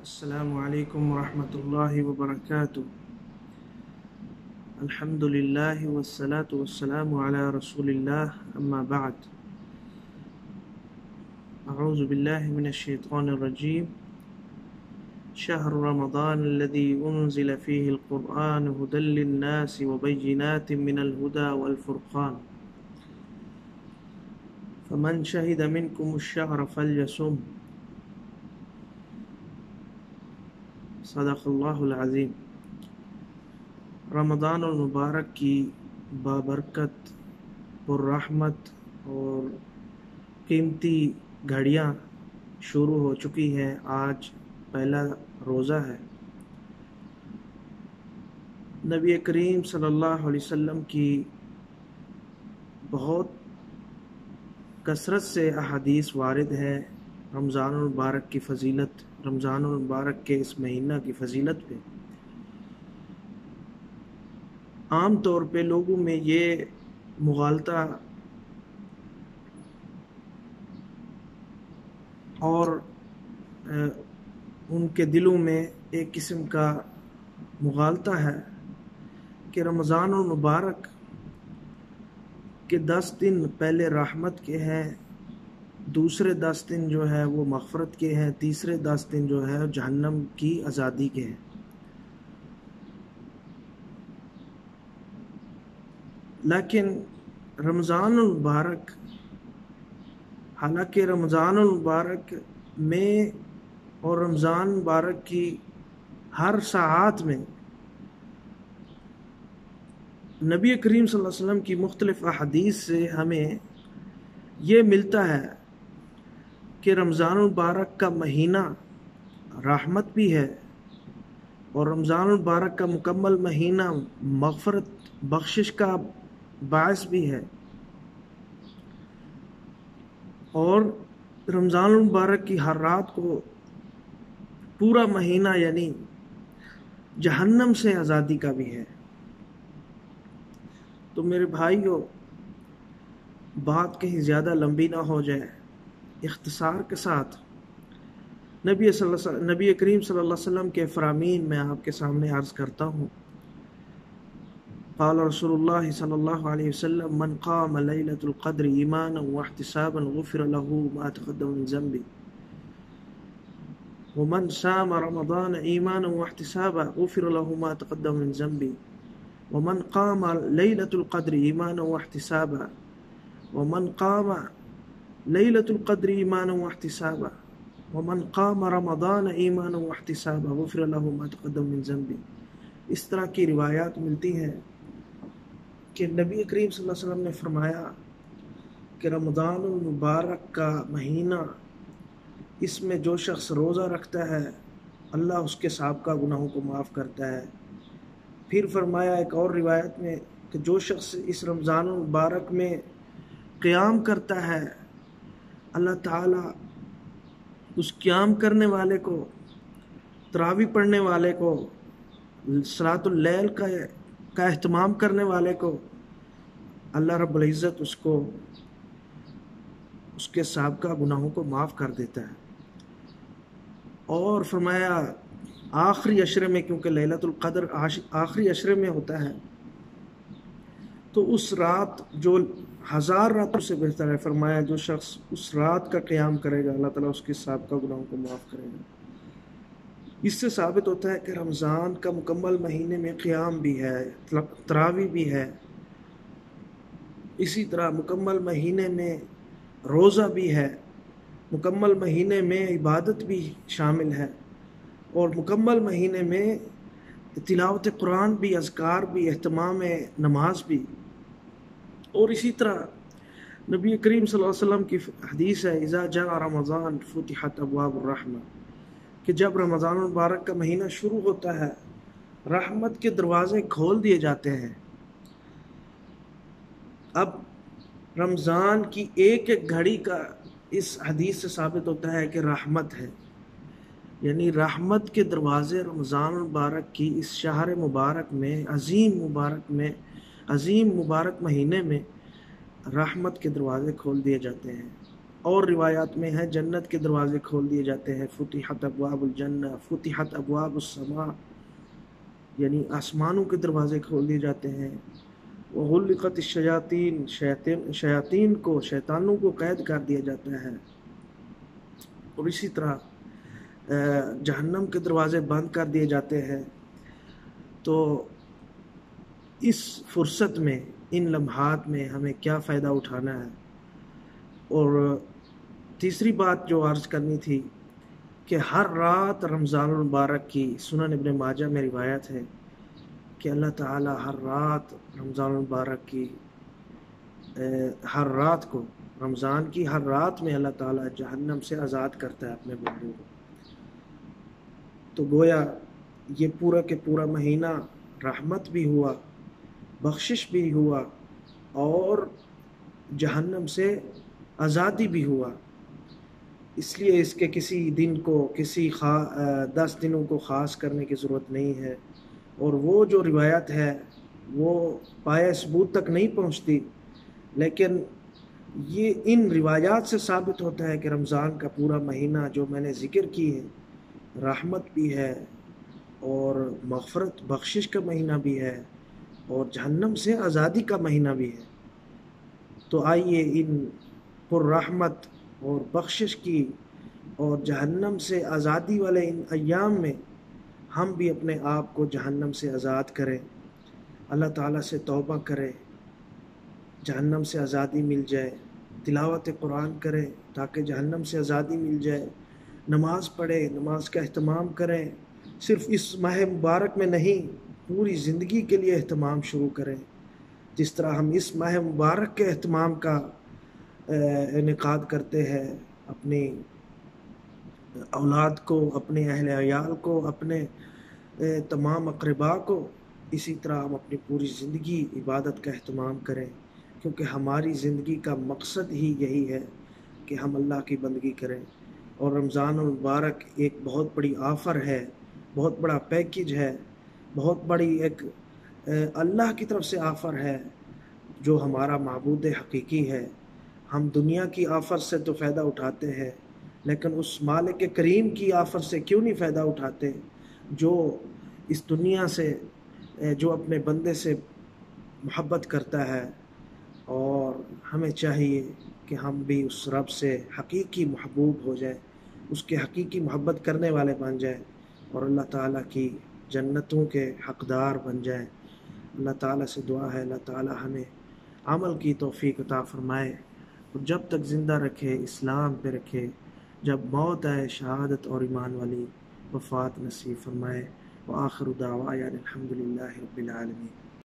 السلام علیکم ورحمۃ اللہ وبرکاتہ۔ الحمد للہ والصلاة والسلام علی رسول اللہ، اما بعد۔ اعوذ باللہ من الشیطان الرجیم۔ شہر رمضان الذی انزل فیہ القرآن ھدی للناس وبینات من الھدی والفرقان فمن شہد منکم الشہر فلیصم۔ صدق اللہ العظیم۔ رمضان المبارک کی بابرکت، پررحمت اور قیمتی گھڑیاں شروع ہو چکی ہیں۔ آج پہلا روزہ ہے۔ نبی کریم صلی اللہ علیہ وسلم کی بہت کثرت سے احادیث وارد ہے رمضان المبارک کی فضیلت، رمضان المبارک کے اس مہینہ کی فضیلت پہ۔ عام طور پہ لوگوں میں یہ مغالطہ اور ان کے دلوں میں ایک قسم کا مغالطہ ہے کہ رمضان المبارک کے 10 دن پہلے رحمت کے ہیں، دوسرے 10 دن جو ہے وہ مغفرت کے ہیں، تیسرے 10 دن جو ہے جہنم کی آزادی کے ہیں۔ لیکن رمضان المبارک، حالانکہ رمضان المبارک میں اور رمضان المبارک کی ہر ساعت میں نبی کریم صلی اللہ علیہ وسلم کی مختلف احادیث سے ہمیں یہ ملتا ہے کہ رمضان المبارک کا مہینہ رحمت بھی ہے اور رمضان المبارک کا مکمل مہینہ مغفرت، بخشش کا باعث بھی ہے، اور رمضان المبارک کی ہر رات کو پورا مہینہ یعنی جہنم سے آزادی کا بھی ہے۔ تو میرے بھائیو، بات کہیں زیادہ لمبی نہ ہو جائے، اختصار کے ساتھ نبی کریم صلی اللہ علیہ وسلم کے فرامین میں آپ کے سامنے عرض کرتا ہوں۔ قال رسول اللہ صلی اللہ علیہ وسلم: من قام لیلۃ القدر ایمانا واحتسابا غفر له ما تقدم من ذنبه ومن صام رمضان ایمانا واحتسابا غفر له ما تقدم من ذنبه ومن قام لیلۃ القدر ایمانا واحتسابا ومن قام لیلۃ القدر ایمانا واحتسابا ومن قام رمضان ایمانا واحتسابا غفر له ما تقدم من ذنبه۔ اس طرح کی روایات ملتی ہیں کہ نبی کریم صلی اللہ علیہ وسلم نے فرمایا کہ رمضان المبارک کا مہینہ، اس میں جو شخص روزہ رکھتا ہے اللہ اس کے سابقہ گناہوں کو معاف کرتا ہے۔ پھر فرمایا ایک اور روایت میں کہ جو شخص اس رمضان المبارک میں قیام کرتا ہے اللہ تعالیٰ اس قیام کرنے والے کو، تراویح پڑھنے والے کو، صلاۃ اللیل کا اہتمام کرنے والے کو اللہ رب العزت اس کو اس کے سابقہ گناہوں کو معاف کر دیتا ہے۔ اور فرمایا آخری عشرے میں، کیونکہ لیلۃ القدر آخری عشرے میں ہوتا ہے، تو اس رات جو 1000 راتوں سے بہتر ہے، فرمایا جو شخص اس رات کا قیام کرے گا اللہ تعالیٰ اس کے سابقہ گناہوں کو معاف کرے گا۔ اس سے ثابت ہوتا ہے کہ رمضان کا مکمل مہینے میں قیام بھی ہے، تراویح بھی ہے، اسی طرح مکمل مہینے میں روزہ بھی ہے، مکمل مہینے میں عبادت بھی شامل ہے، اور مکمل مہینے میں تلاوت قرآن بھی، اذکار بھی، اہتمام نماز بھی۔ اور اسی طرح نبی کریم صلی اللہ علیہ وسلم کی حدیث ہے: اذا جاء رمضان فتحت ابواب الرحمہ، کہ جب رمضان المبارک کا مہینہ شروع ہوتا ہے رحمت کے دروازے کھول دیے جاتے ہیں۔ اب رمضان کی ایک ایک گھڑی کا اس حدیث سے ثابت ہوتا ہے کہ رحمت ہے، یعنی رحمت کے دروازے رمضان المبارک کی اس شہر مبارک میں، عظیم مبارک مہینے میں رحمت کے دروازے کھول دیے جاتے ہیں۔ اور روایات میں ہے جنت کے دروازے کھول دیے جاتے ہیں، فتحت ابواب الجنہ، فتحت ابواب السماء، یعنی آسمانوں کے دروازے کھول دیے جاتے ہیں، وغلقت الشیاطین، شیاطین کو، شیطانوں کو قید کر دیا جاتا ہے، اور اسی طرح جہنم کے دروازے بند کر دیے جاتے ہیں۔ تو اس فرصت میں، ان لمحات میں ہمیں کیا فائدہ اٹھانا ہے؟ اور تیسری بات جو عرض کرنی تھی کہ ہر رات رمضان المبارک کی، سنن ابن ماجہ میں روایت ہے کہ اللہ تعالی ہر رات رمضان المبارک کی، ہر رات کو، رمضان کی ہر رات میں اللہ تعالی جہنم سے آزاد کرتا ہے اپنے بندوں کو۔ تو گویا یہ پورا کے پورا مہینہ رحمت بھی ہوا، بخشش بھی ہوا، اور جہنم سے آزادی بھی ہوا۔ اس لیے اس کے کسی دن کو، کسی 10 دنوں کو خاص کرنے کی ضرورت نہیں ہے، اور وہ جو روایت ہے وہ پایہ ثبوت تک نہیں پہنچتی، لیکن یہ ان روایات سے ثابت ہوتا ہے کہ رمضان کا پورا مہینہ جو میں نے ذکر کی ہے، رحمت بھی ہے اور مغفرت، بخشش کا مہینہ بھی ہے، اور جہنم سے آزادی کا مہینہ بھی ہے۔ تو آئیے ان پر رحمت اور بخشش کی اور جہنم سے آزادی والے ان ایام میں ہم بھی اپنے آپ کو جہنم سے آزاد کریں، اللہ تعالیٰ سے توبہ کریں، جہنم سے آزادی مل جائے، تلاوت قرآن کریں تاکہ جہنم سے آزادی مل جائے، نماز پڑھیں، نماز کا اہتمام کریں، صرف اس ماہ مبارک میں نہیں، پوری زندگی کے لیے اہتمام شروع کریں، جس طرح ہم اس ماہ مبارک کے اہتمام کا انعقاد کرتے ہیں، اپنی اولاد کو، اپنے اہل عیال کو، اپنے تمام اقرباء کو، اسی طرح ہم اپنی پوری زندگی عبادت کا اہتمام کریں، کیونکہ ہماری زندگی کا مقصد ہی یہی ہے کہ ہم اللہ کی بندگی کریں۔ اور رمضان المبارک ایک بہت بڑی آفر ہے، بہت بڑا پیکیج ہے، بہت بڑی ایک اللہ کی طرف سے آفر ہے، جو ہمارا معبود حقیقی ہے۔ ہم دنیا کی آفر سے تو فائدہ اٹھاتے ہیں، لیکن اس مالک کریم کی آفر سے کیوں نہیں فائدہ اٹھاتے، جو اس دنیا سے، جو اپنے بندے سے محبت کرتا ہے۔ اور ہمیں چاہیے کہ ہم بھی اس رب سے حقیقی محبوب ہو جائیں، اس کے حقیقی محبت کرنے والے بن جائیں، اور اللہ تعالیٰ کی جنتوں کے حقدار بن جائیں۔ اللہ تعالیٰ سے دعا ہے اللہ تعالیٰ ہمیں عمل کی توفیق عطا فرمائے، اور جب تک زندہ رکھے اسلام پہ رکھے، جب موت آئے شہادت اور ایمان والی وفات نصیب فرمائے۔ وآخر دعوانا الحمدللہ رب العالمین۔